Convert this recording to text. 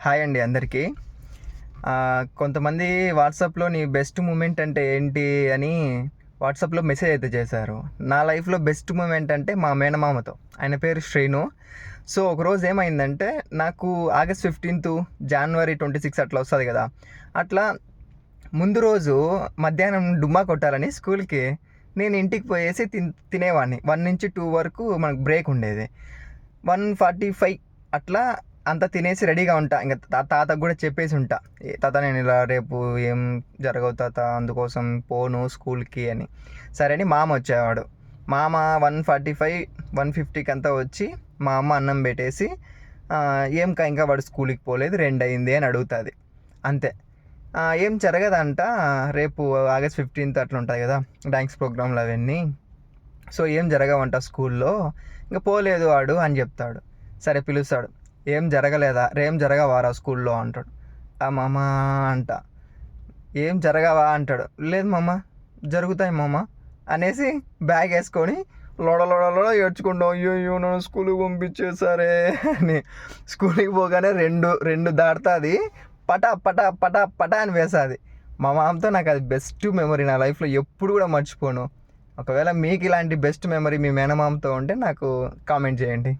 Hi అండి అందరికీ. కొంతమంది వాట్సాప్లో నీ బెస్ట్ మూమెంట్ అంటే ఏంటి అని వాట్సాప్లో మెసేజ్ అయితే చేశారు. నా లైఫ్లో బెస్ట్ మూమెంట్ అంటే మా మేనమామతో. ఆయన పేరు శ్రీను. సో ఒకరోజు ఏమైందంటే నాకు ఆగస్ట్ 15th జనవరి 26 అట్లా వస్తుంది కదా. అట్లా ముందు రోజు మధ్యాహ్నం డుమ్మా కొట్టాలని స్కూల్కి నేను ఇంటికి పోయేసి తినేవాడిని. 1 నుంచి 2 వరకు మనకు బ్రేక్ ఉండేది. 1:45 అట్లా అంతా తినేసి రెడీగా ఉంటా. ఇంకా తాతకు కూడా చెప్పేసి ఉంటా, తాత నేను ఇలా రేపు ఏం జరగవు తాత, అందుకోసం పోను స్కూల్కి అని. సరే అని మామ వచ్చేవాడు. మామ 1:45 1:50కి అంతా వచ్చి మా అమ్మ అన్నం పెట్టేసి ఇంకా వాడు స్కూల్కి పోలేదు 2 అయింది అని అడుగుతుంది. అంతే. ఏం జరగదంట. రేపు ఆగస్ట్ 15th అట్లా ఉంటుంది కదా డ్యాన్స్ ప్రోగ్రాంలు అవన్నీ. సో ఏం జరగవంట స్కూల్లో, ఇంకా పోలేదు వాడు అని చెప్తాడు. సరే పిలుస్తాడు. ఏం జరగలేదా, రేం జరగవారా స్కూల్లో అంటాడు. మామ అంట. ఏం జరగవా అంటాడు. లేదు మామ జరుగుతాయి మామ అనేసి బ్యాగ్ వేసుకొని లోడ ఏడ్చుకుంటాం. అయ్యో నన్ను స్కూల్కి పంపించేసారే అని. స్కూల్కి పోగానే రెండు దాటుతుంది. పటా అని వేస్తుంది. మా మామతో నాకు అది బెస్ట్ మెమరీ నా లైఫ్లో, ఎప్పుడు కూడా మర్చిపోను. ఒకవేళ మీకు ఇలాంటి బెస్ట్ మెమరీ మీ మేనమామతో ఉంటే నాకు కామెంట్ చేయండి.